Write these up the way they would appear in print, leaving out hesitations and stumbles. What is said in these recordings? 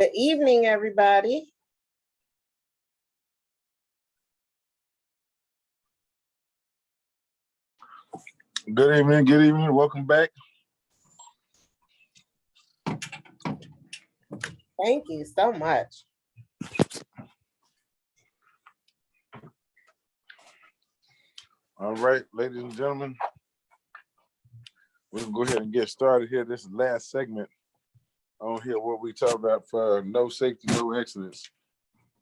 Good evening, everybody. Good evening, good evening. Welcome back. Thank you so much. All right, ladies and gentlemen, we'll go ahead and get started here. This is the last segment on here where we talk about for no safety, no accidents.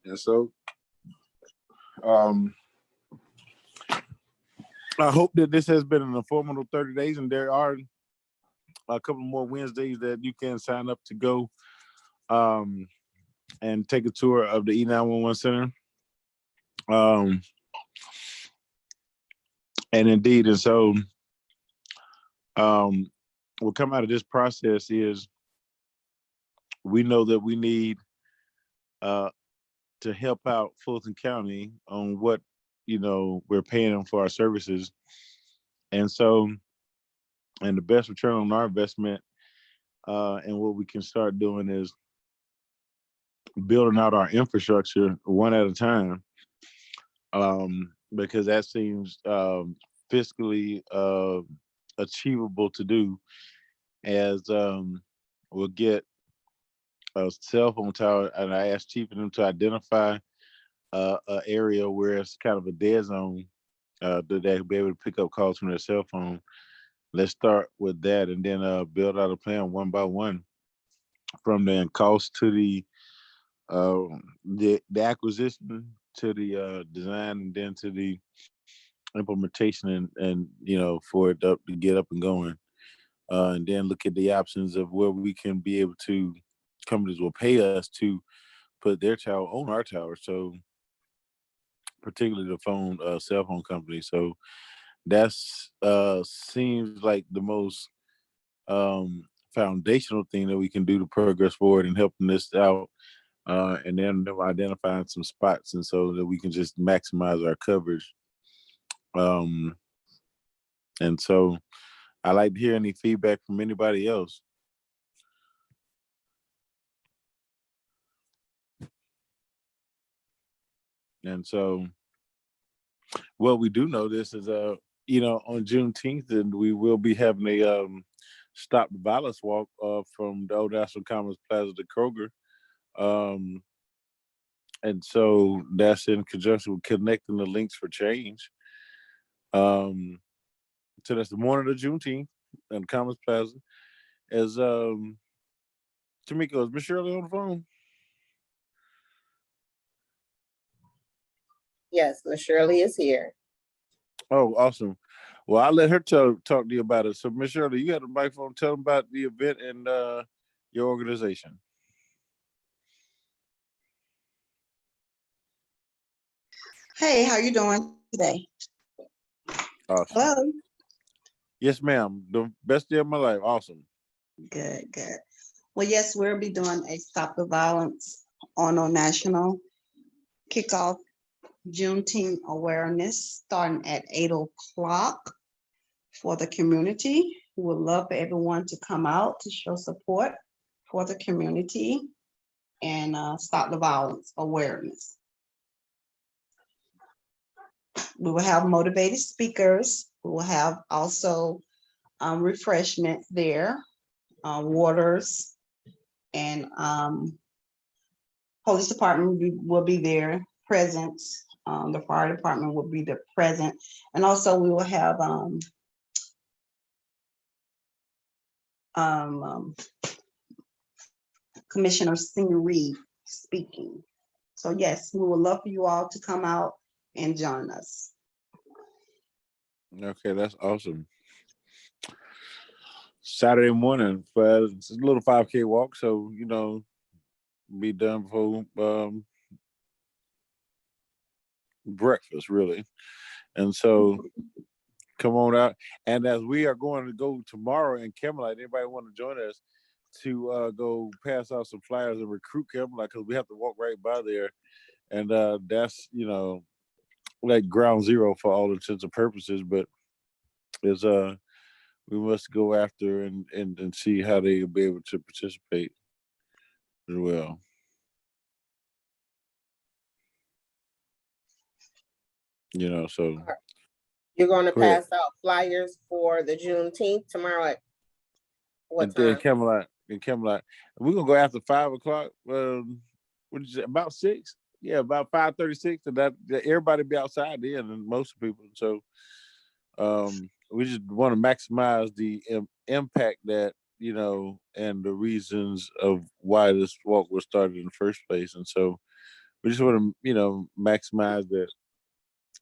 And so I hope that this has been an informative 30 days, and there are a couple more Wednesdays that you can sign up to go and take a tour of the E911 Center. And indeed, and so what come out of this process is we know that we need to help out Fulton County on what, we're paying them for our services. And so, and the best return on our investment and what we can start doing is building out our infrastructure one at a time, because that seems fiscally achievable to do, as we'll get a cell phone tower. And I asked Chief and them to identify an area where it's kind of a dead zone that they'll be able to pick up calls from their cell phone. Let's start with that, and then build out a plan one by one from the cost to the acquisition to the design, and then to the implementation, and for it to get up and going, and then look at the options of where we can be able to, companies will pay us to put their tower on our tower. So particularly the cell phone company. So that's seems like the most foundational thing that we can do to progress forward and helping this out, and then identifying some spots, and so that we can just maximize our coverage. And so I like to hear any feedback from anybody else. And so what we do know this is on Juneteenth, and we will be having a Stop the Violence walk from the Old National Commerce Plaza to Kroger. And so that's in conjunction with Connecting the Links for Change. So that's the morning of Juneteenth on Commerce Plaza. As Tamika, is Miss Shirley on the phone? Yes, Miss Shirley is here. Oh, awesome. Well, I'll let her talk to you about it. So, Miss Shirley, you got the microphone. Tell them about the event and your organization. Hey, how you doing today? Awesome. Hello. Yes, ma'am. The best day of my life. Awesome. Good. Well, yes, we'll be doing a Stop the Violence on a national kickoff Juneteenth awareness starting at 8:00 for the community. We would love for everyone to come out to show support for the community and stop the violence awareness. We will have motivated speakers. We will have also refreshments there, waters, and police department will be there present. The fire department will be there present, and also we will have Commissioner Singer Reed speaking. So yes, we would love for you all to come out and join us. Okay, that's awesome. Saturday morning, it's a little 5K walk, so be done before breakfast, really. And so come on out. And as we are going to go tomorrow in Camelot, anybody want to join us to go pass out some flyers and recruit Camelot, because we have to walk right by there. And that's, like ground zero for all intents and purposes, but is we must go after and see how they'll be able to participate as well. So You're going to go ahead. pass out flyers for the Juneteenth tomorrow at what And then time? Camelot. We're gonna go after 5 o'clock. What is it, about 6? Yeah, about 5:36, and that everybody be outside then, and most people. So we just want to maximize the impact that and the reasons of why this walk was started in the first place. And so we just want to maximize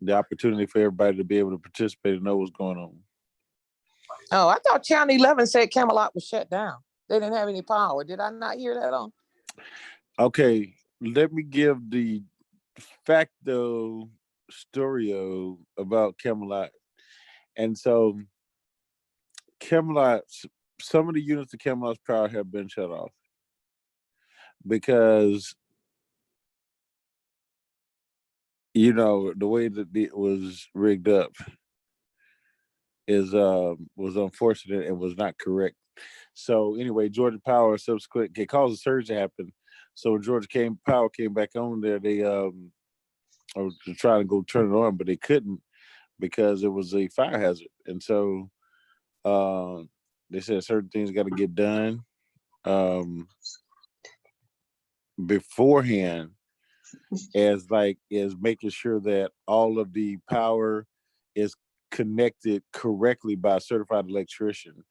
the opportunity for everybody to be able to participate and know what's going on. Oh, I thought Channel 11 said Camelot was shut down. They didn't have any power. Did I not hear that on? Okay, let me give the facto storio about Camelot. And so Camelot, some of the units of Camelot's power have been shut off because the way that it was rigged up was unfortunate and was not correct. So anyway, Georgia Power subsequent it caused a surge to happen. So when Georgia Power came back on there, they or to try to go turn it on, but they couldn't because it was a fire hazard. And so they said certain things got to get done beforehand, as making sure that all of the power is connected correctly by a certified electrician,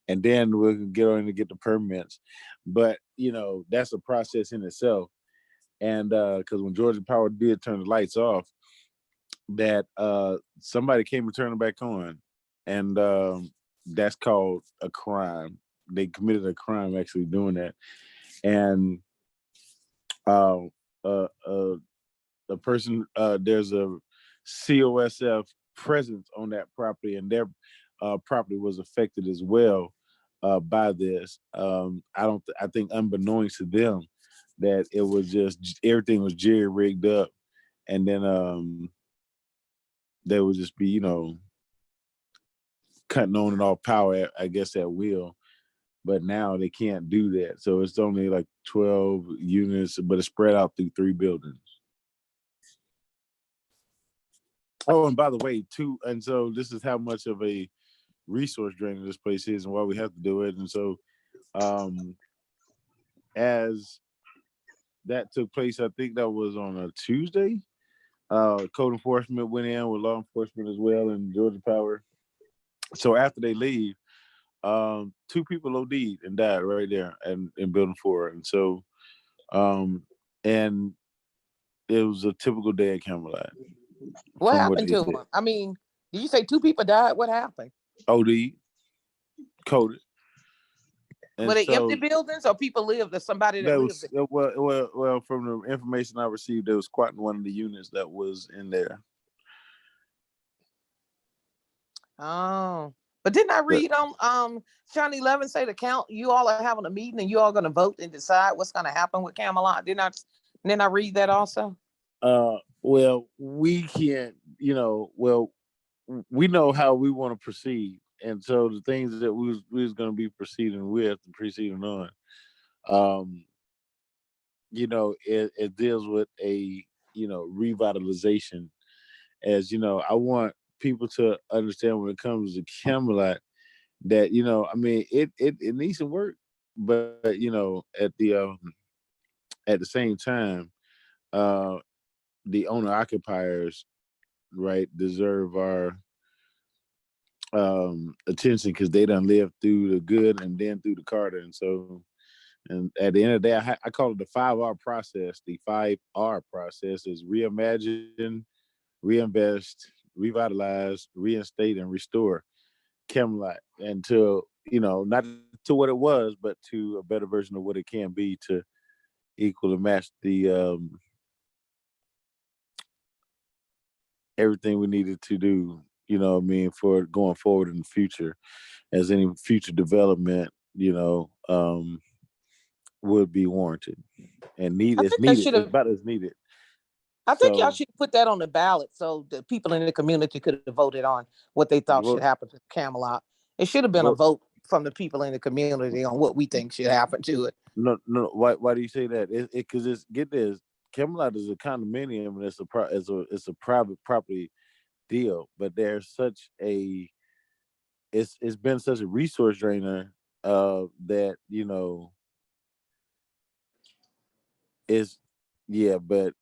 and then we can get on to get the permits. But that's a process in itself. And because when Georgia Power did turn the lights off, that somebody came and turned them back on, and that's called a crime. They committed a crime actually doing that. And the person, there's a COSF presence on that property, and their property was affected as well by this. I think unbeknownst to them that it was just everything was jerry rigged up, and then they would just be cutting on and off power, I guess, at will. But now they can't do that. So it's only like 12 units, but it's spread out through 3 buildings. Oh, and by the way, and so this is how much of a resource drain this place is and why we have to do it. And so as that took place, I think that was on a Tuesday, code enforcement went in with law enforcement as well and Georgia Power. So after they leave, 2 people OD'd and died right there in building 4. And so and it was a typical day at Camelot. What happened to them? I mean, did you say 2 people died? What happened? OD, coded. Were they empty buildings or people lived? Or somebody that lived there? Well, from the information I received, they was squatting one of the units that was in there. Oh, but didn't I read on Channel 11 say you all are having a meeting and you all going to vote and decide what's going to happen with Camelot? Didn't I read that also? Well, we can't, we know how we want to proceed. And so the things that we was going to be proceeding with and proceeding on, it deals with a, revitalization. As I want people to understand when it comes to Camelot that, I mean, it needs some work, but, at the same time, the owner occupiers, right, deserve our attention because they done lived through the good and then through the Carter. And so, and at the end of the day, I call it the 5R process. The 5R process is reimagine, reinvest, revitalize, reinstate, and restore Camelot until, not to what it was, but to a better version of what it can be to equal and match the everything we needed to do, for going forward in the future, as any future development, would be warranted and needed. It's needed. It's about as needed. I think y'all should put that on the ballot so the people in the community could have voted on what they thought should happen to Camelot. It should have been a vote from the people in the community on what we think should happen to it. No. Why do you say that? Because get this. Camelot is a condominium and it's a private property deal, but there's such a it's been such a resource drainer that is yeah, but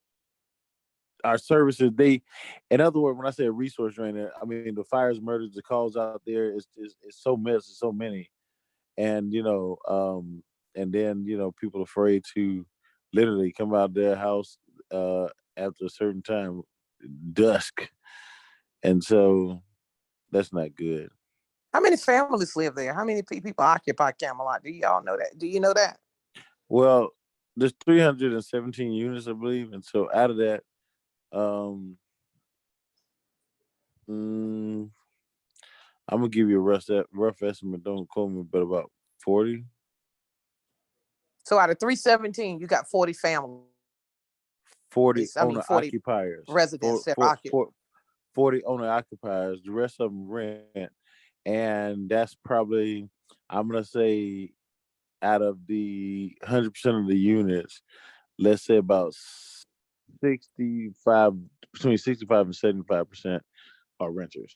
our services they in other words, when I say a resource drainer, I mean the fires, murders, the calls out there is so many, so many. And and then people afraid to literally come out their house after a certain time, dusk, and so that's not good. How many families live there? How many people occupy Camelot? Do y'all know that? Do you know that? Well, there's 317 units, I believe, and so out of that, um, mm, I'm gonna give you a rough estimate. Don't quote me, but about 40. So out of 317, you got 40 families. 40 I mean, owner 40 occupiers. residents that occupy. 40 owner occupiers. The rest of them rent, and that's probably, I'm gonna say, out of the 100% of the units, let's say about 65, between 65 and 75% are renters.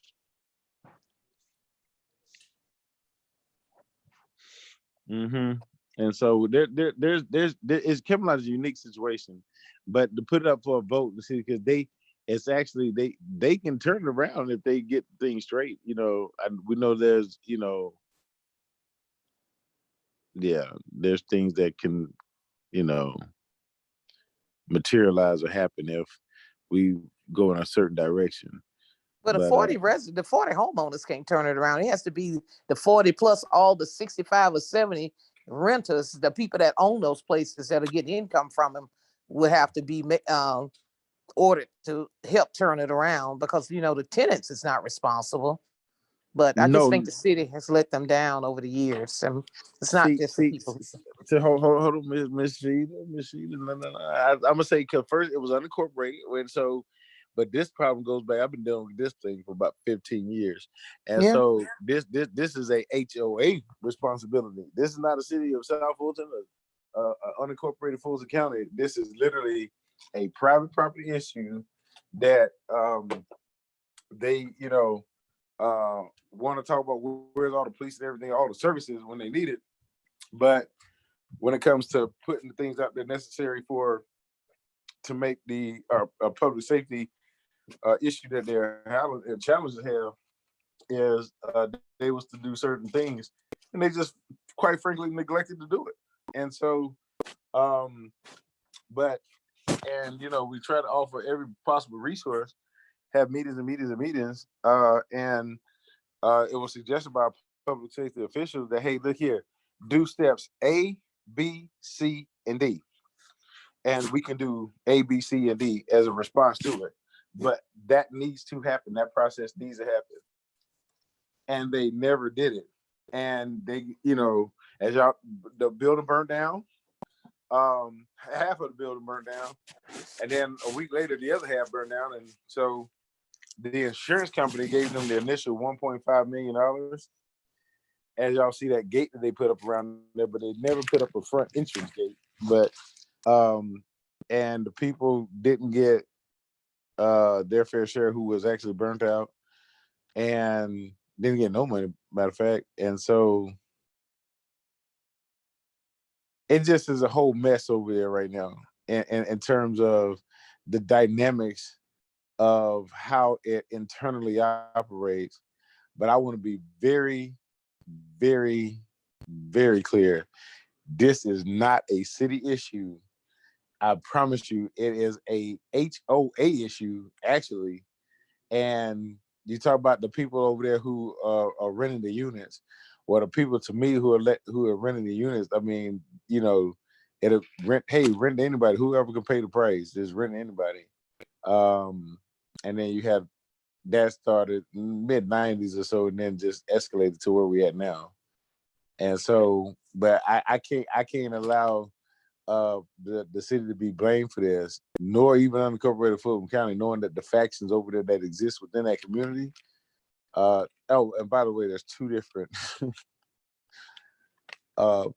hmm And so there's Camelot is a unique situation, but to put it up for a vote and see, because it's actually they can turn it around if they get things straight. And we know there's yeah, there's things that can you know materialize or happen if we go in a certain direction. But But the 40 homeowners can't turn it around. It has to be the 40 plus all the 65 or 70 renters, the people that own those places that are getting income from them, would have to be ordered to help turn it around, because the tenants is not responsible. But I just no, think the city has let them down over the years, and it's not see, just the see, people. so hold on, Miss Sheila. No, no, no. I'm gonna say because first it was unincorporated, and so, but this problem goes back. I've been dealing with this thing for about 15 years, and Yeah. so this is a HOA responsibility. This is not a city of South Fulton, unincorporated Fulton County. This is literally a private property issue that they want to talk about where's all the police and everything, all the services when they need it. But when it comes to putting the things out there necessary to make the public safety issue that they're having and challenges have is they was to do certain things and they just quite frankly neglected to do it. And so, but we try to offer every possible resource, have meetings and meetings and meetings, and it was suggested by public safety officials that, hey, look here, do steps A, B, C, and D. And we can do A, B, C, and D as a response to it. But that needs to happen. That process needs to happen. And they never did it. And they, as the building burned down, half of the building burned down. And then a week later, the other half burned down. And so the insurance company gave them the initial $1.5 million. As y'all see that gate that they put up around there, but they never put up a front entrance gate. But and the people didn't get their fair share who was actually burnt out and didn't get no money, matter of fact. And so it just is a whole mess over there right now in terms of the dynamics of how it internally operates. But I want to be very, very, very clear. This is not a city issue. I promise you, it is a HOA issue, actually. And you talk about the people over there who are renting the units. Well, the people to me who are renting the units, I mean, it'll rent to anybody, whoever can pay the price, just rent anybody. And then you have that started mid 90s or so, and then just escalated to where we at now. And so, but I can't allow the city to be blamed for this, nor even unincorporated Fulton County, knowing that the factions over there that exist within that community. And by the way, there's two different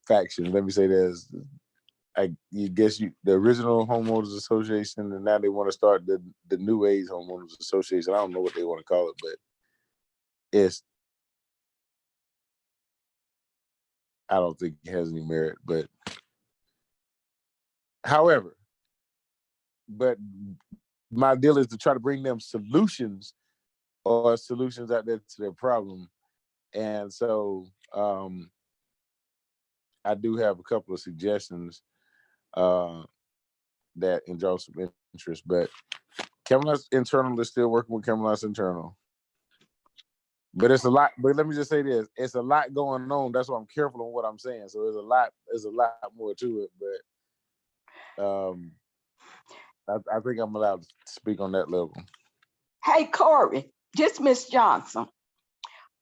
factions. Let me say there's you guess the original homeowners association, and now they want to start the new age homeowners association. I don't know what they want to call it, but I don't think it has any merit. But however, my deal is to try to bring them solutions out there to their problem. And so I do have a couple of suggestions that enjoy some interest, but Camelot's internal is still working with Camelot's internal. But it's a lot, but let me just say this, it's a lot going on. That's why I'm careful on what I'm saying. So there's a lot more to it, but I think I'm allowed to speak on that level. Hey, Corey, just Miss Johnson.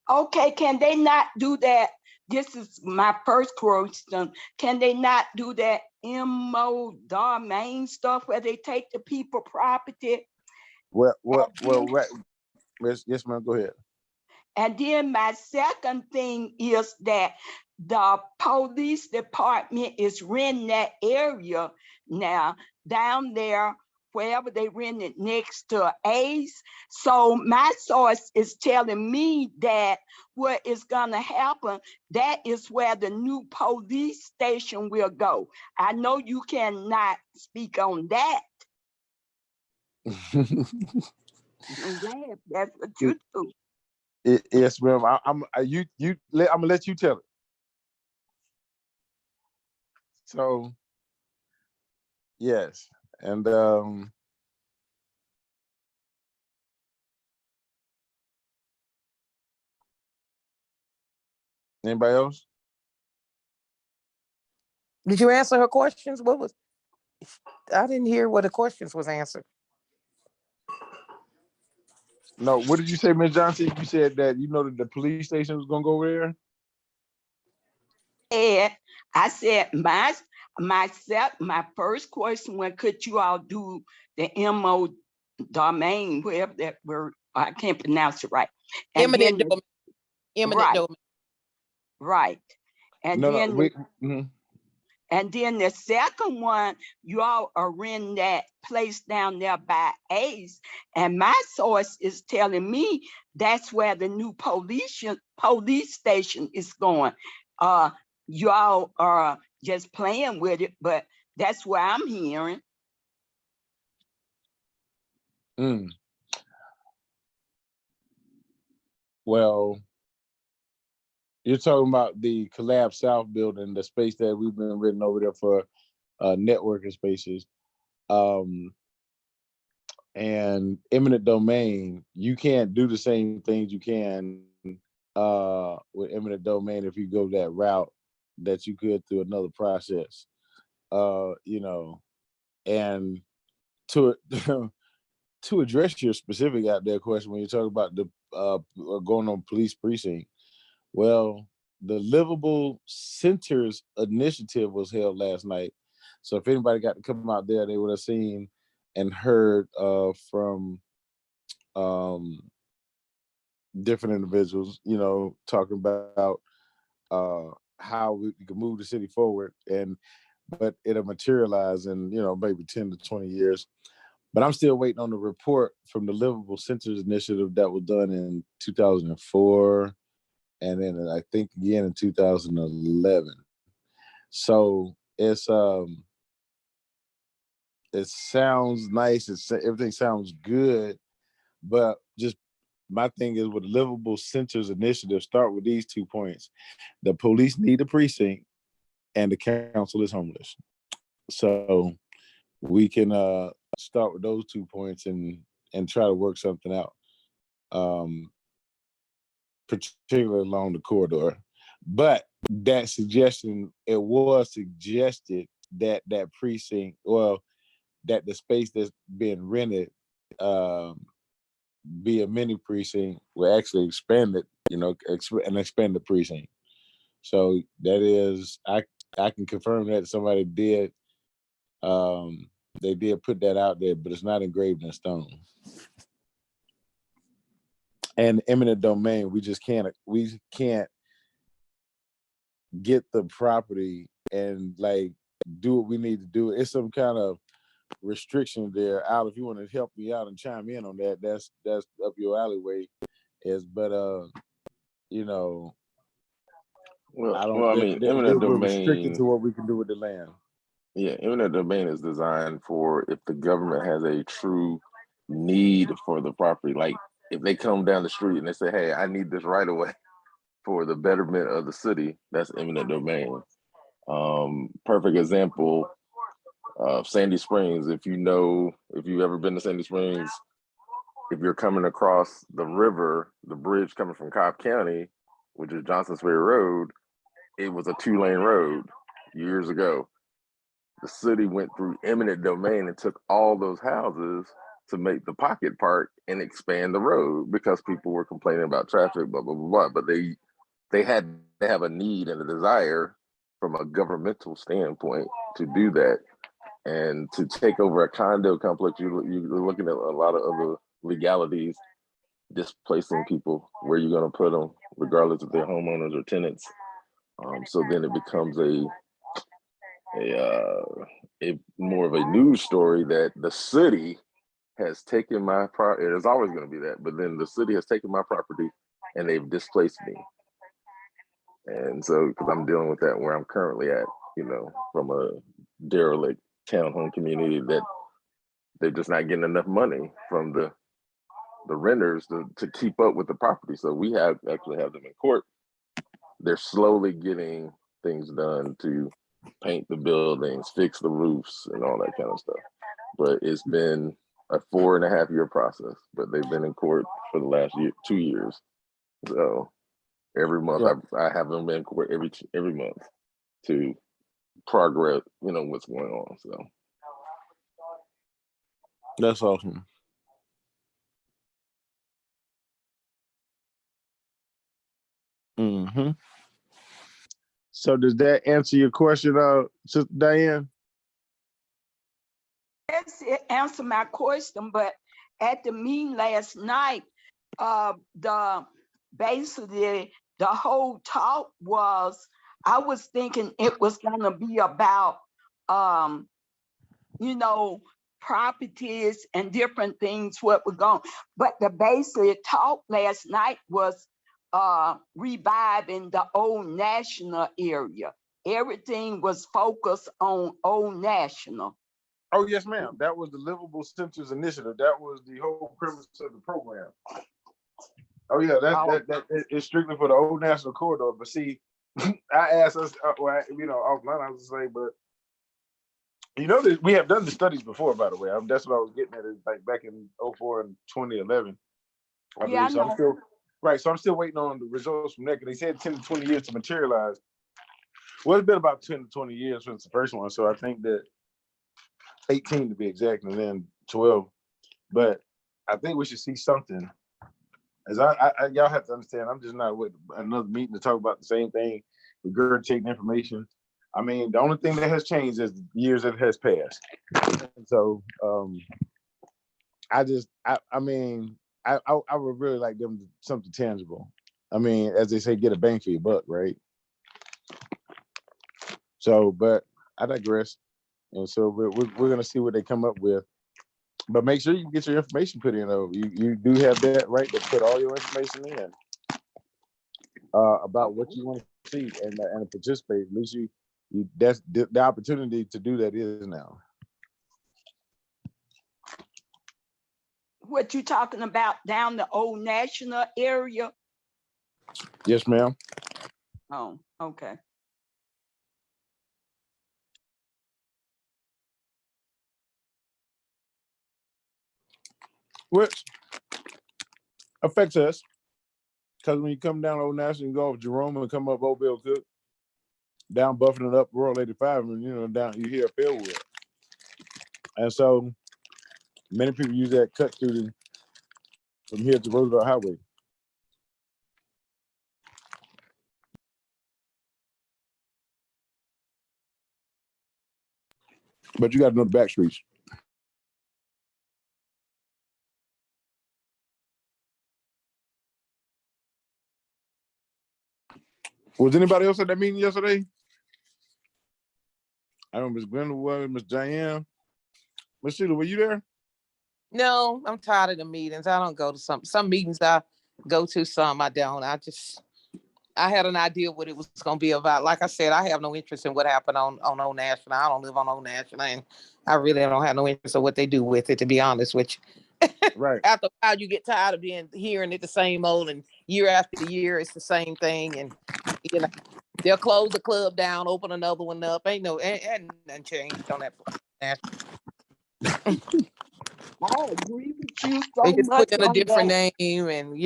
Okay, can they not do that? This is my first question. Can they not do that eminent domain stuff where they take the people property? Well, yes, ma'am, go ahead. And then my second thing is that the police department is renting that area now down there, wherever they rent it next to Ace. So my source is telling me that what is gonna happen, that is where the new police station will go. I know you cannot speak on that. Yeah, that's what you do. Yes, ma'am. I'm gonna let you tell it. So, yes, and anybody else? Did you answer her questions? I didn't hear what the questions was answered. No, what did you say, Ms. Johnson? You said that that the police station was gonna go over there? And I said, my first question was, could you all do the MO domain, wherever that word, I can't pronounce it right. And Eminent then, domain. Eminent right, domain. right. And then, mhm. and then the second one, you all are renting that place down there by Ace. And my source is telling me that's where the new police station is going. Y'all are just playing with it, but that's what I'm hearing. Well, you're talking about the Collab South building, the space that we've been renting over there for networking spaces. And eminent domain, you can't do the same things you can with eminent domain if you go that route that you could through another process. And to to address your specific out there question, when you talk about the going on police precinct, well, the Livable Centers initiative was held last night. So if anybody got to come out there, they would have seen and heard from different individuals, talking about how we can move the city forward, but it'll materialize in maybe 10 to 20 years. But I'm still waiting on the report from the Livable Centers initiative that was done in 2004, and then I think again in 2011. So it sounds nice. Everything sounds good, but just my thing is with the Livable Centers initiative, start with these 2 points. The police need a precinct and the council is homeless. So we can start with those 2 points and try to work something out, particularly along the corridor. But that suggestion, it was suggested that that precinct, well, that the space that's being rented be a mini precinct, will actually expand it, and expand the precinct. So that is, I can confirm that somebody did, they did put that out there, but it's not engraved in stone. And eminent domain, we can't get the property and do what we need to do. It's some kind of restriction there. Al, if you want to help me out and chime in on that, that's up your alleyway. You know, Well, I don't. well, I mean, eminent We're restricted domain. to what we can do with the land. Yeah, eminent domain is designed for if the government has a true need for the property. Like if they come down the street and they say, "Hey, I need this right away for the betterment of the city," that's eminent domain. Perfect example of Sandy Springs. If you've ever been to Sandy Springs, if you're coming across the river, the bridge coming from Cobb County, which is Johnson's Ferry Road, it was a 2-lane road years ago. The city went through eminent domain and took all those houses to make the pocket park and expand the road because people were complaining about traffic, blah, blah, blah, blah. But they had to have a need and a desire from a governmental standpoint to do that. And to take over a condo complex, you're looking at a lot of other legalities, displacing people, where you're going to put them, regardless if they're homeowners or tenants. So then it becomes a more of a news story that the city has taken my property. It is always going to be that, but then the city has taken my property and they've displaced me. And so, because I'm dealing with that where I'm currently at, from a derelict townhome community that they're just not getting enough money from the renters to keep up with the property. So we actually have them in court. They're slowly getting things done to paint the buildings, fix the roofs, and all that kind of stuff. But it's been a 4.5-year process, but they've been in court for the last 2 years. So every month I have them in court every month to progress, what's going on. So that's awesome. Mm-hmm. So does that answer your question, Sister Diane? Yes, it answered my question, but at the meeting last night, basically the whole talk was, I was thinking it was gonna be about, properties and different things, what we're going, but the basic talk last night was reviving the Old National area. Everything was focused on Old National. Oh, yes, ma'am. That was the Livable Centers Initiative. That was the whole premise of the program. Oh, yeah, that is strictly for the Old National Corridor. But see, I asked us, offline, I was saying, but that we have done the studies before, by the way. That's what I was getting at, is like back in 2004 and 2011. I believe. So I'm still waiting on the results from that, because they said 10 to 20 years to materialize. Well, it's been about 10 to 20 years since the first one. So I think that 18 to be exact, and then 12. But I think we should see something. As y'all have to understand, I'm just not with another meeting to talk about the same thing, regurgitating information. I mean, the only thing that has changed is the years that has passed. And so I would really like them to something tangible. I mean, as they say, get a bang for your buck, right? So, but I digress. And so we're going to see what they come up with. But make sure you get your information put in. You do have that right to put all your information in about what you want to see and participate. At least that's the opportunity to do that is now. What you talking about down the Old National area? Yes, ma'am. Oh, okay. Which affects us, because when you come down Old National, you go off Jerome and come up Old Bill Cook, down Buffalo and up Royal 85, and down you hear Fairwood. And so many people use that cut through from here to Roosevelt Highway. But you got to know the back streets. Was anybody else at that meeting yesterday? I know Miss Glenda was, Miss Diane. Miss Sheila, were you there? No, I'm tired of the meetings. I don't go to some meetings I go to, some I don't. I had an idea what it was going to be about. Like I said, I have no interest in what happened on Old National. I don't live on Old National, and I really don't have no interest in what they do with it, to be honest with you. Right. After a while, you get tired of hearing it the same old, and year after year, it's the same thing. And you know, they'll close the club down, open another one up. Ain't nothing changed on that. I agree with you They so just much put in a on different that. name, and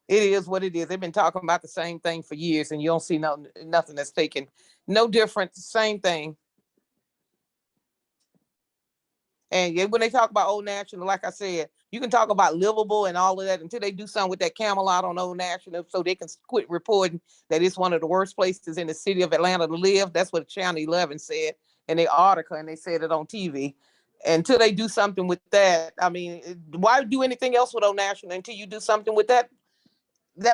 it is what it is. They've been talking about the same thing for years, and you don't see nothing that's taken no different. Same thing. And when they talk about Old National, like I said, you can talk about livable and all of that until they do something with that Camelot on Old National, so they can quit reporting that it's one of the worst places in the city of Atlanta to live. That's what Channel 11 said in their article, and they said it on TV. Until they do something with that, I mean, why do anything else with Old National until you do something with that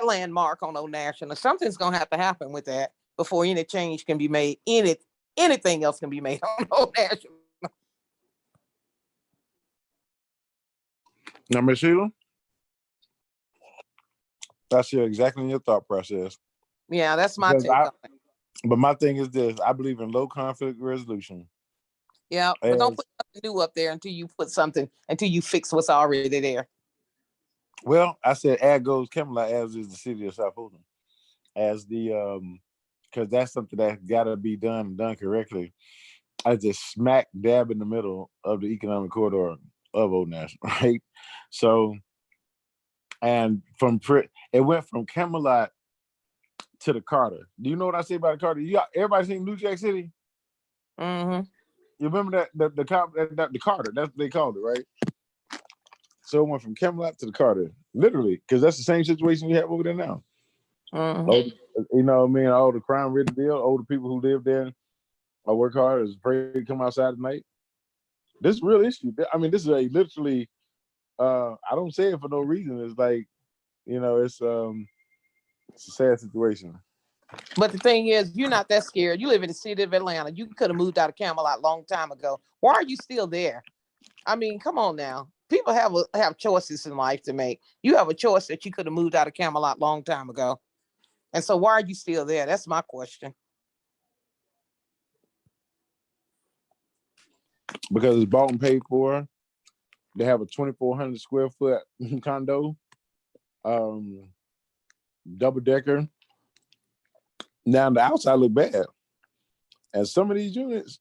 landmark on Old National? Something's gonna have to happen with that before any change can be made. Anything else can be made on Old National. Now, Miss Sheila, I share exactly your thought process. Yeah, that's my Because take on it. But my thing is this: I believe in low conflict resolution. Yeah, but don't put nothing new up there until you fix what's already there. Well, I said as goes Camelot, as is the city of South Fulton, as the because that's something that got to be done correctly. I just smack dab in the middle of the economic corridor of Old National, right? So, and it went from Camelot to the Carter. Do you know what I say about the Carter? Everybody seen New Jack City? Mm-hmm. You remember that the Carter? That's what they called it, right? So it went from Camelot to the Carter, literally, because that's the same situation you have over there now. Mm-hmm. You know what I mean? All the crime-ridden deal, all the people who live there or work hard is afraid to come outside at night. This is a real issue. I mean, this is literally. I don't say it for no reason. It's like, it's a sad situation. But the thing is, you're not that scared. You live in the city of Atlanta. You could have moved out of Camelot a long time ago. Why are you still there? I mean, come on now. People have choices in life to make. You have a choice that you could have moved out of Camelot a long time ago. And so why are you still there? That's my question. Because it's bought and paid for. They have a 2,400 square foot condo, double decker. Now the outside look bad. And some of these units,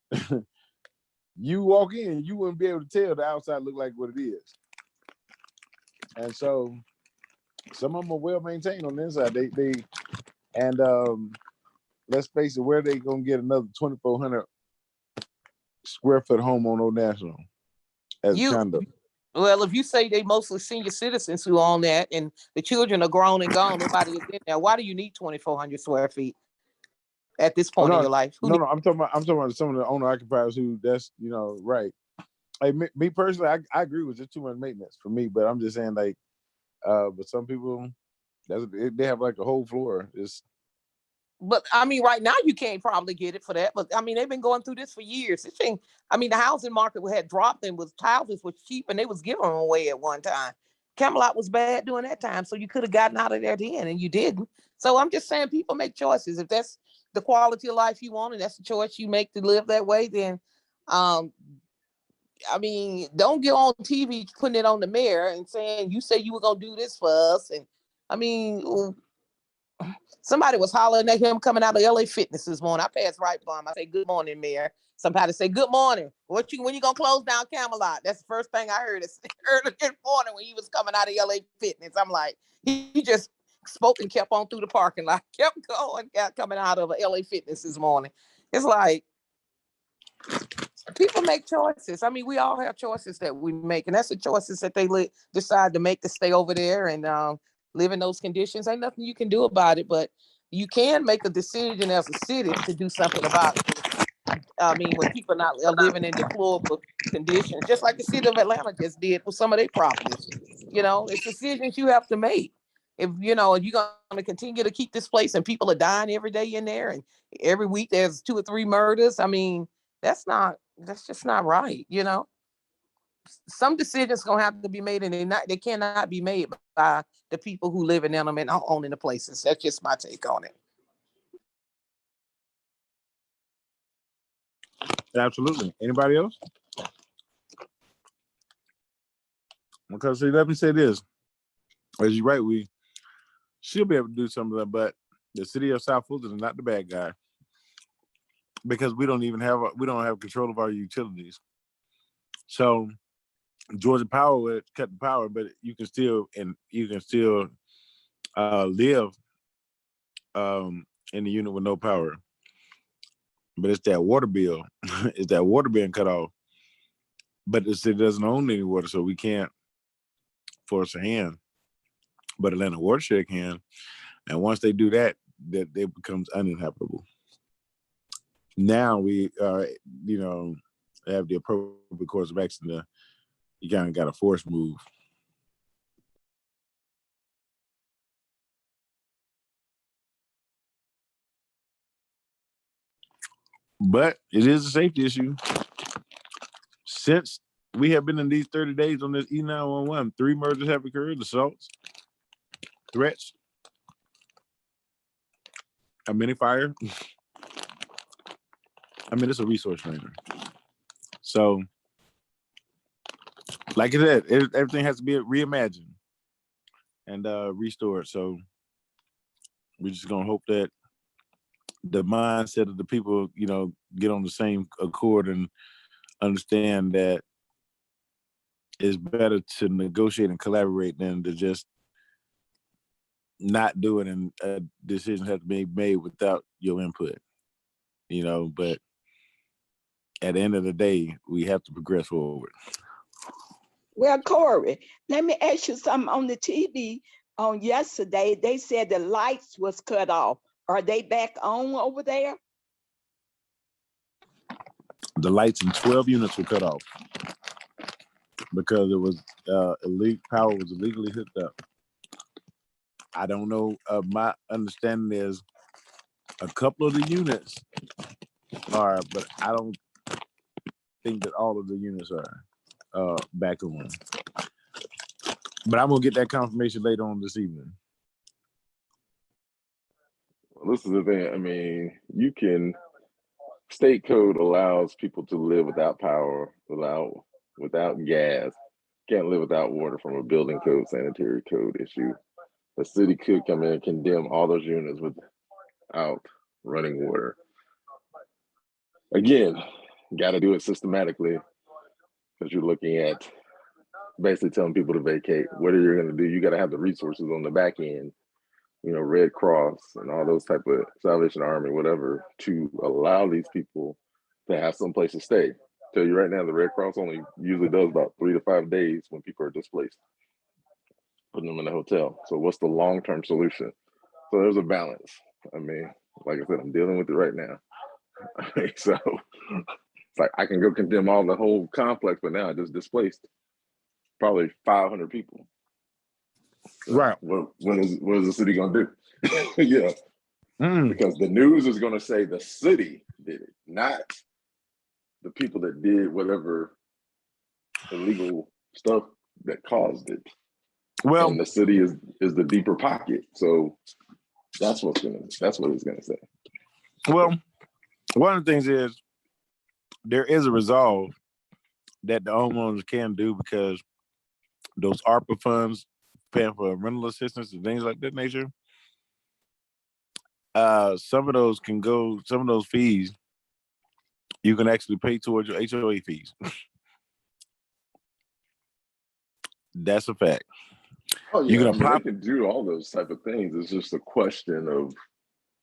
you walk in, you wouldn't be able to tell the outside look like what it is. And so some of them are well maintained on the inside. Let's face it, where they gonna get another 2,400 square foot home on Old National as a condo? Well, if you say they mostly senior citizens who own that, and the children are grown and gone, nobody is in there. Why do you need 2,400 square feet at this point in your life? I'm talking about some of the owner occupiers who that's right. Like me personally, I agree with just too much maintenance for me, but I'm just saying but some people they have like a whole floor. But I mean, right now you can't probably get it for that. But I mean, they've been going through this for years. I mean, the housing market had dropped and houses was cheap and they was giving them away at one time. Camelot was bad during that time, so you could have gotten out of there then, and you didn't. So I'm just saying, people make choices. If that's the quality of life you want, and that's the choice you make to live that way, then, I mean, don't get on TV putting it on the mayor and saying you say you were gonna do this for us. And I mean, somebody was hollering at him coming out of LA Fitness this morning. I passed right by him. I say, "Good morning, Mayor." Somebody say, "Good morning. When you gonna close down Camelot?" That's the first thing I heard early this morning when he was coming out of LA Fitness. I'm like, he just spoke and kept on through the parking lot, kept going, coming out of LA Fitness this morning. It's like people make choices. I mean, we all have choices that we make, and that's the choices that they decide to make to stay over there and live in those conditions. Ain't nothing you can do about it, but you can make a decision as a city to do something about it. I mean, when people are living in deplorable conditions, just like the city of Atlanta just did with some of their properties. It's decisions you have to make. If you're going to continue to keep this place and people are dying every day in there, and every week there's 2 or 3 murders. I mean, That's just not right, you know? Some decisions gonna have to be made, and they cannot be made by the people who live in them and owning the places. That's just my take on it. Absolutely. Anybody else? Because see, let me say this. As you're right, we should be able to do some of that, but the city of South Fulton is not the bad guy because we don't have control of our utilities. So Georgia Power would cut the power, but you can still live in the unit with no power. But it's that water bill. It's that water being cut off. But the city doesn't own any water, so we can't force a hand. But Atlanta Watershed can. And once they do that, it becomes uninhabitable. Now we have the appropriate course of action. You kind of got a force move. But it is a safety issue. Since we have been in these 30 days on this E911, 3 murders have occurred, assaults, threats, a mini fire. I mean, it's a resource center. So, like I said, everything has to be reimagined and restored. So, we're just gonna hope that the mindset of the people, get on the same accord and understand that it's better to negotiate and collaborate than to just not do it, and decisions have to be made without your input. But at the end of the day, we have to progress forward. Well, Corey, let me ask you something. On the TV on yesterday, they said the lights was cut off. Are they back on over there? The lights in 12 units were cut off because it was power was illegally hooked up. I don't know. My understanding is a couple of the units are, but I don't think that all of the units are back on. But I'm gonna get that confirmation later on this evening. Well, this is the thing. I mean, state code allows people to live without power, without gas. Can't live without water from a building code, sanitary code issue. The city could come in and condemn all those units without running water. Again, got to do it systematically because you're looking at basically telling people to vacate. What are you going to do? You got to have the resources on the back end, Red Cross and all those type of Salvation Army, whatever, to allow these people to have some place to stay. Tell you right now, the Red Cross only usually does about 3 to 5 days when people are displaced, putting them in a hotel. So what's the long-term solution? So there's a balance. I mean, like I said, I'm dealing with it right now. So it's like I can go condemn all the whole complex, but now I just displaced probably 500 people. So right. What is the city gonna do? Yeah. Because the news is gonna say the city did it, not the people that did whatever illegal stuff that caused it. Well, and the city is the deeper pocket. So that's what it's gonna say. Well, one of the things is there is a resolve that the homeowners can do because those ARPA funds paying for rental assistance and things like that nature. Some of those fees you can actually pay towards your HOA fees. That's a fact. Oh yeah, they can do all those type of things. It's just a question of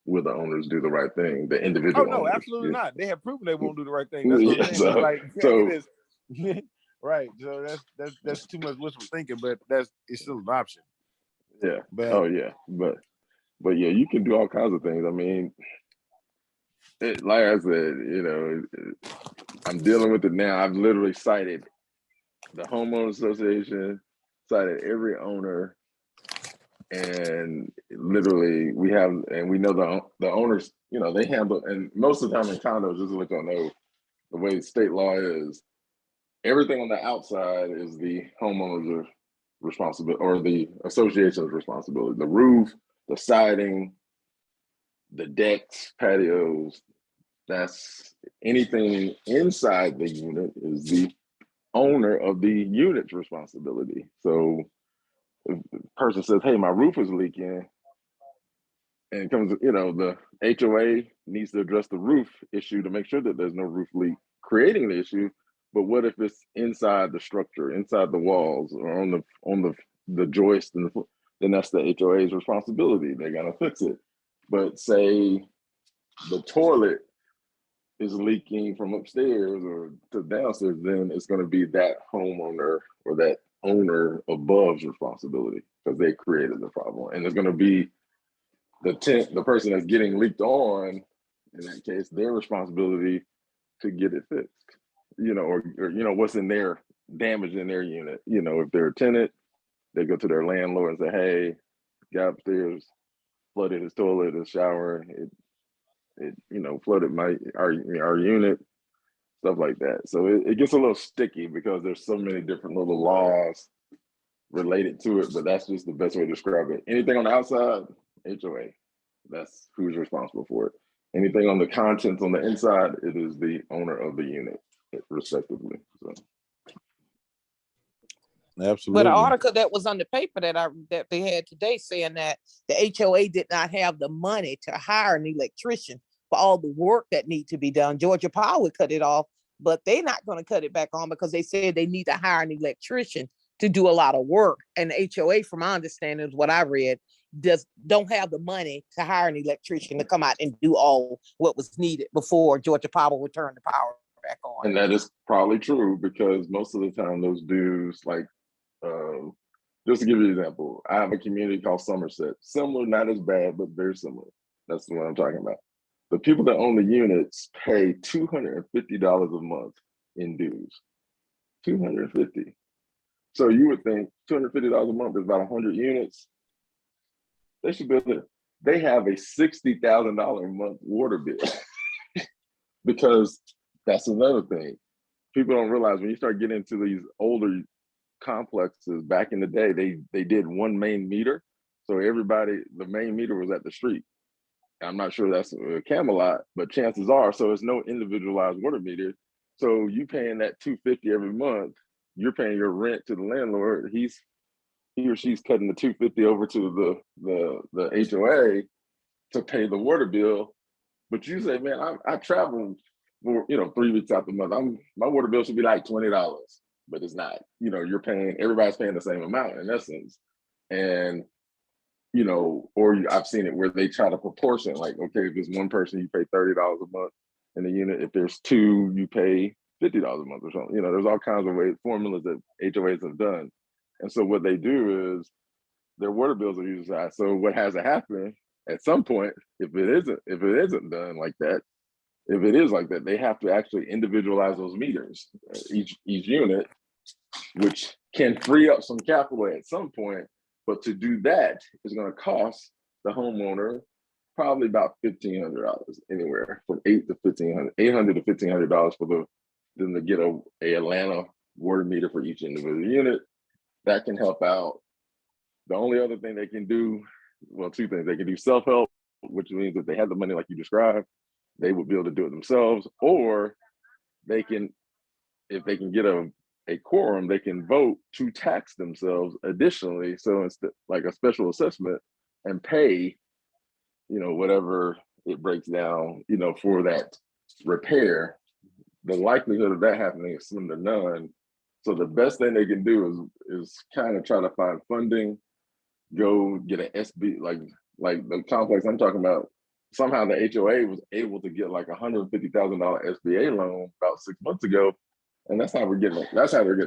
will the owners do the right thing? The individual. Oh no, owners. Absolutely not. They have proven they won't do the right thing. That's what I'm saying. Right. So that's too much wishful thinking, but it's still an option. Yeah. But yeah, you can do all kinds of things. I mean, like I said, I'm dealing with it now. I've literally cited the homeowners association, cited every owner, and literally we know the owners, they handle, and most of the time in condos, just to let y'all know, the way state law is, everything on the outside is the homeowner's responsibility or the association's responsibility. The roof, the siding, the decks, patios, that's anything inside the unit is the owner of the unit's responsibility. So if the person says, hey, my roof is leaking, and it comes, the HOA needs to address the roof issue to make sure that there's no roof leak creating the issue. But what if it's inside the structure, inside the walls, or on the joist, and then that's the HOA's responsibility. They're gonna fix it. But say the toilet is leaking from upstairs or to downstairs, then it's gonna be that homeowner or that owner above's responsibility because they created the problem. And it's gonna be the person that's getting leaked on, in that case, their responsibility to get it fixed, or what's in their damage in their unit. If they're a tenant, they go to their landlord and say, hey, guy upstairs flooded his toilet, his shower, it flooded our unit, stuff like that. So it gets a little sticky because there's so many different little laws related to it, but that's just the best way to describe it. Anything on the outside, HOA, that's who's responsible for it. Anything on the contents on the inside, it is the owner of the unit, respectively. So. Absolutely. But an article that was on the paper that they had today saying that the HOA did not have the money to hire an electrician for all the work that need to be done. Georgia Power cut it off, but they're not going to cut it back on because they said they need to hire an electrician to do a lot of work. And the HOA, from my understanding, is what I read, don't have the money to hire an electrician to come out and do all what was needed before Georgia Power would turn the power back on. And that is probably true because most of the time those dudes, like, just to give you an example, I have a community called Somerset. Similar, not as bad, but very similar. That's what I'm talking about. The people that own the units pay $250 a month in dues. $250. So you would think $250 a month is about 100 units. They should be able to, they have a $60,000 a month water bill. Because that's another thing. People don't realize when you start getting into these older complexes, back in the day, they did one main meter. So the main meter was at the street. I'm not sure that's a Camelot, but chances are, so it's no individualized water meter. So you paying that $250 every month, you're paying your rent to the landlord. He or she's cutting the $250 over to the HOA to pay the water bill. But you say, man, I travel for 3 weeks out the month. My water bill should be like $20, but it's not. Everybody's paying the same amount in essence. And or I've seen it where they try to proportion, like, okay, if there's one person, you pay $30 a month in the unit. If there's two, you pay $50 a month or something. There's all kinds of formulas that HOAs have done. And so what they do is their water bills are usually high. So what has to happen at some point, if it isn't done like that, if it is like that, they have to actually individualize those meters, each unit, which can free up some capital at some point. But to do that is going to cost the homeowner probably about $1,500, anywhere from $800 to $1,500 for them to get a Atlanta water meter for each individual unit. That can help out. The only other thing they can do, well, two things. They can do self-help, which means if they have the money like you described, they would be able to do it themselves, or they can, if they can get a quorum, they can vote to tax themselves additionally. So it's like a special assessment and pay, whatever it breaks down, for that repair. The likelihood of that happening is slim to none. So the best thing they can do is kind of try to find funding, go get an SB, like the complex I'm talking about. Somehow the HOA was able to get like $150,000 SBA loan about 6 months ago. And that's how they're getting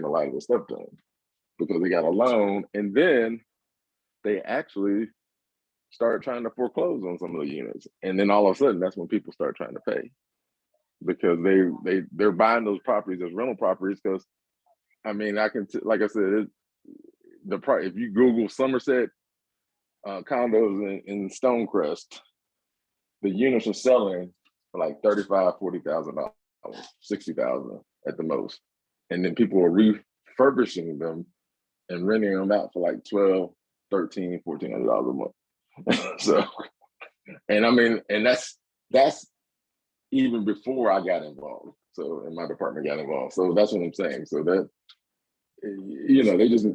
a lot of the stuff done, because they got a loan, and then they actually start trying to foreclose on some of the units. And then all of a sudden, that's when people start trying to pay, because they're buying those properties as rental properties. Because like I said, if you Google Somerset condos in Stonecrest, the units are selling for like $35,000, $40,000. $60,000 at the most. And then people are refurbishing them and renting them out for like $1,200, $1,300, $1,400 a month. So, and I mean, and that's even before I got involved. So, and my department got involved. So that's what I'm saying. So that, you know, they just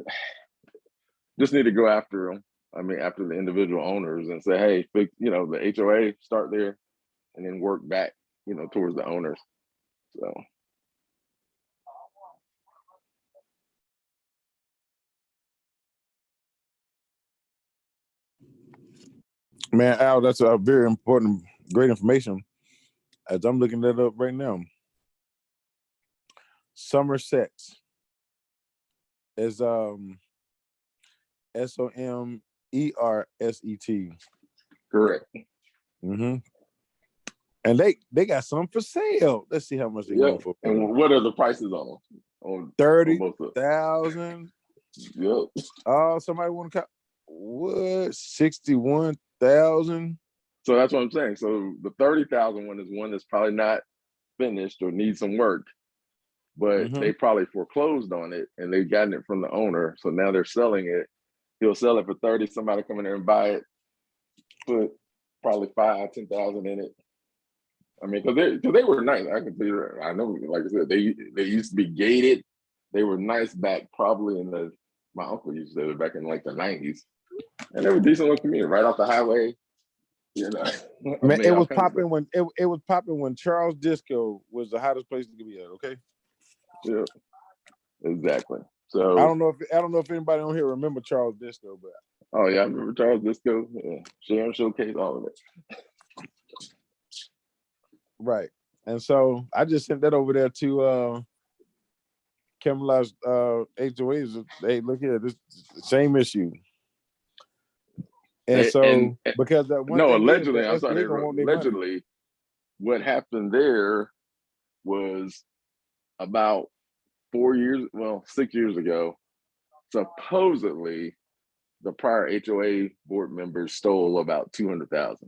need to go after them. I mean, after the individual owners and say, hey, you know, the HOA, start there and then work back, you know, towards the owners. So. Man, Al, that's a very important, great information. As I'm looking that up right now. Somerset is SOMERSET. Correct. Mm-hmm. And they got some for sale. Let's see how much they going for. And what are the prices on them? On 30,000. Yep. Oh, somebody want to cut what? 61,000. So that's what I'm saying. So the 30,000 one is one that's probably not finished or needs some work, but they probably foreclosed on it and they've gotten it from the owner. So now they're selling it. He'll sell it for 30. Somebody come in there and buy it, put probably 5,000, 10,000 in it. I mean, because they were nice. I can tell you, I know, like I said, they used to be gated. They were nice back probably in my uncle used to say back in like the 90s. And they were decent little community right off the highway. You know, man, it was popping when it was popping when Charles Disco was the hottest place to be at. Okay. Yeah, exactly. So I don't know if anybody on here remember Charles Disco, but oh yeah, I remember Charles Disco. Yeah, Sharon Showcase, all of it. Right. And so I just sent that over there to Camelot's HOAs. Hey, look here, this same issue. And so because that one allegedly, I'm sorry, allegedly, what happened there was about 6 years ago, supposedly the prior HOA board members stole about 200,000.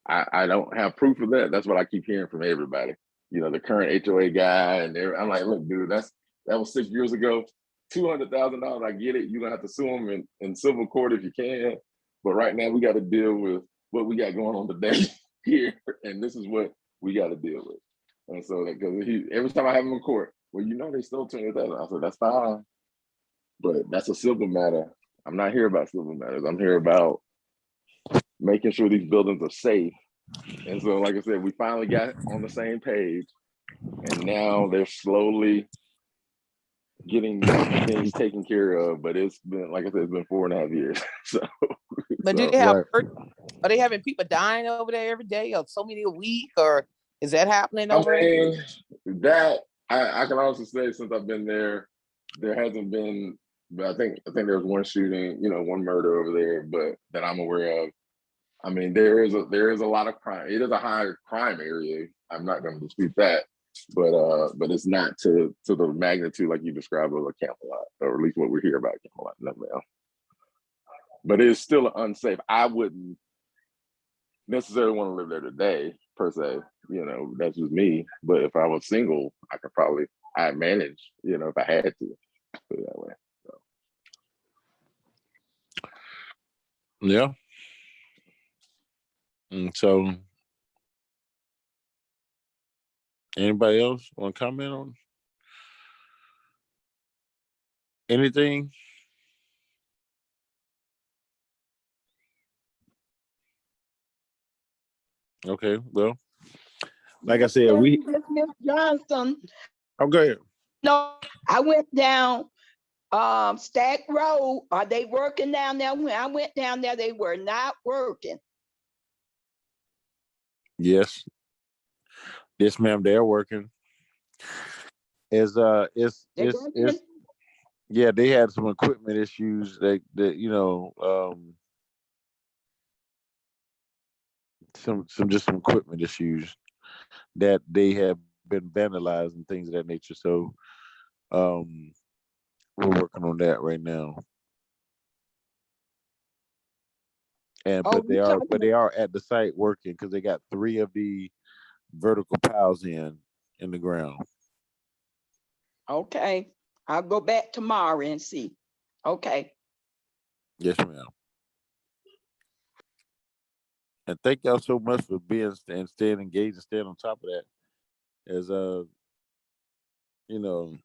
I don't have proof of that. That's what I keep hearing from everybody. You know, the current HOA guy, and I'm like, look, dude, that was 6 years ago. $200,000. I get it. You're gonna have to sue them in civil court if you can. But right now we got to deal with what we got going on today here, and this is what we got to deal with. And so, because every time I have him in court, well, you know, they stole 200,000. I said, that's fine, but that's a civil matter. I'm not here about civil matters. I'm here about making sure these buildings are safe. And so, like I said, we finally got on the same page, and now they're slowly getting things taken care of. But it's been, like I said, it's been 4.5 years. So, but do they have? Are they having people dying over there every day, or so many a week, or is that happening over there? That I can also say, since I've been there, there hasn't been. But I think there was one shooting, you know, one murder over there, but that I'm aware of. I mean, there is a lot of crime. It is a high crime area. I'm not going to dispute that, but it's not to the magnitude like you described of a Camelot, or at least what we hear about Camelot. No, but it is still unsafe. I wouldn't necessarily want to live there today, per se. You know, that's just me. But if I was single, I'd manage. You know, if I had to, put it that way. So. Yeah. And so, anybody else want to comment on anything? Okay, well, like I said, Miss Johnson. Oh, go ahead. No, I went down Stack Road. Are they working down there? When I went down there, they were not working. Yes, ma'am, they're working. Yeah, they had some equipment issues that you know, some equipment issues that they have been vandalized and things of that nature. So we're working on that right now. And but they are at the site working because they got 3 of the vertical piles in. in the ground. Okay, I'll go back tomorrow and see. Okay. Yes, ma'am. And thank y'all so much for being and staying engaged and staying on top of that. As you know,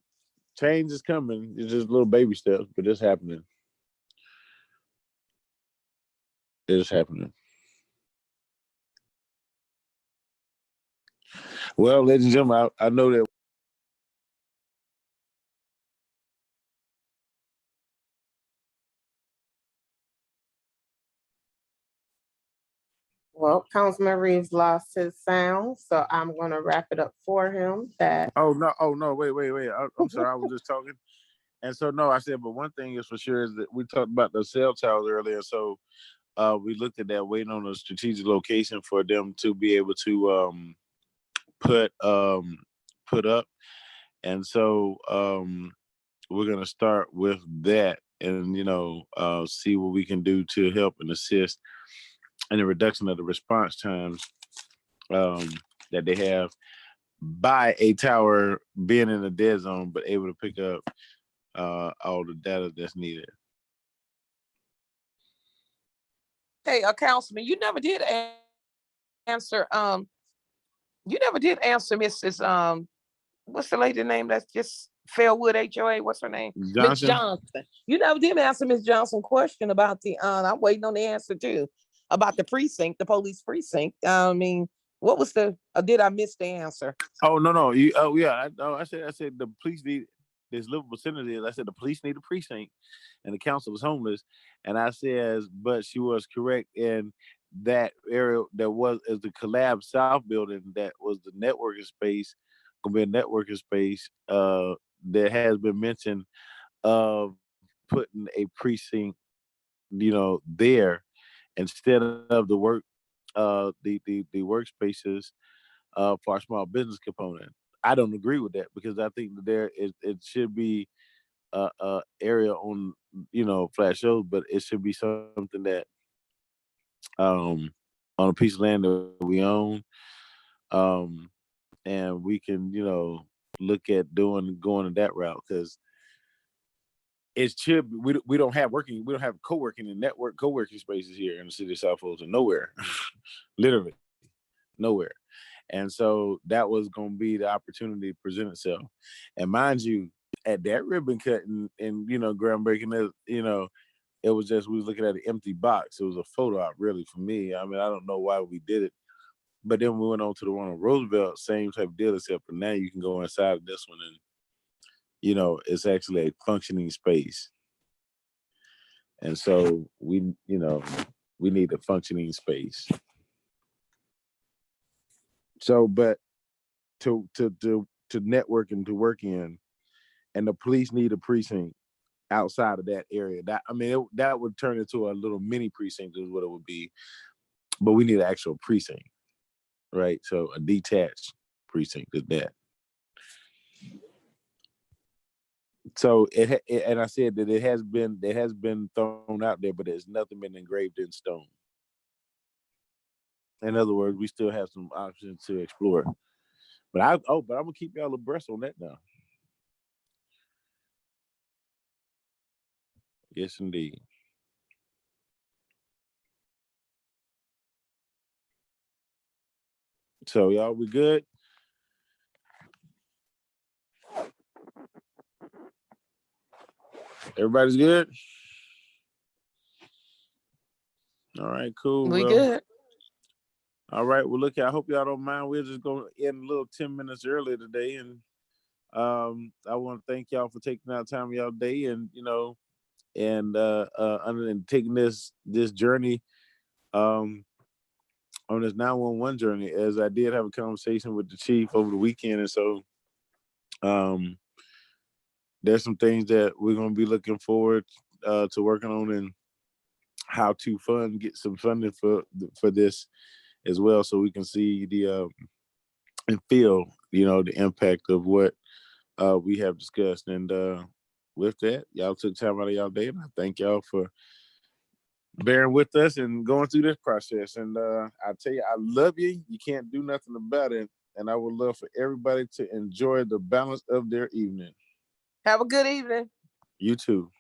change is coming. It's just little baby steps, but it's happening. It's happening. Well, ladies and gentlemen, I know that. Well, Councilman Reeves lost his sound, so I'm gonna wrap it up for him. That Oh no! Wait! I'm sorry. I was just talking. And so no, I said, but one thing is for sure is that we talked about the cell towers earlier. So we looked at that, waiting on a strategic location for them to be able to put up. And so we're gonna start with that, and see what we can do to help and assist in the reduction of the response times that they have by a tower being in a dead zone, but able to pick up all the data that's needed. Hey, Councilman, you never did answer. You never did answer Mrs. What's the lady name that's just Fairwood HOA? What's her name? Miss Johnson. You never did answer Miss Johnson's question about the. I'm waiting on the answer too about the precinct, the police precinct. I mean, what was the? Did I miss the answer? Oh no! Yeah. I said the police need this livable vicinity. I said the police need a precinct, and the council was homeless. And I said, but she was correct in that area. That was as the Collab South building. That was the networking space. Gonna be a networking space. That has been mentioned of putting a precinct, there instead of the the workspaces for our small business component. I don't agree with that because I think that it should be a area on flat shows, but it should be something that on a piece of land that we own, and we can look at going in that route because it should. We don't have co-working and network co-working spaces here in the city of South Fulton. Nowhere, literally nowhere. And so that was going to be the opportunity to present itself. And mind you, at that ribbon cutting and groundbreaking, it was just we was looking at an empty box. It was a photo op, really, for me. I mean, I don't know why we did it, but then we went on to the one on Roosevelt, same type of deal, except for now you can go inside of this one and it's actually a functioning space. And so we need a functioning space. So, but to network and to work in, and the police need a precinct outside of that area. That would turn into a little mini precinct is what it would be. But we need an actual precinct, right? So a detached precinct is that. So and I said that it has been thrown out there, but there's nothing been engraved in stone. In other words, we still have some options to explore. But I'm gonna keep y'all abreast on that now. Yes, indeed. So y'all, we good? Everybody's good? All right, cool. We good. All right. Well, look, I hope y'all don't mind. We're just going to end a little 10 minutes early today. And I want to thank y'all for taking out time of y'all day and, and taking this journey on this 911 journey, as I did have a conversation with the chief over the weekend. And so there's some things that we're going to be looking forward to working on and how to get some funding for this as well, so we can see and feel the impact of what we have discussed. And with that, y'all took time out of y'all day, and I thank y'all for bearing with us and going through this process. And I tell you, I love you. You can't do nothing about it. and I would love for everybody to enjoy the balance of their evening. Have a good evening. You too.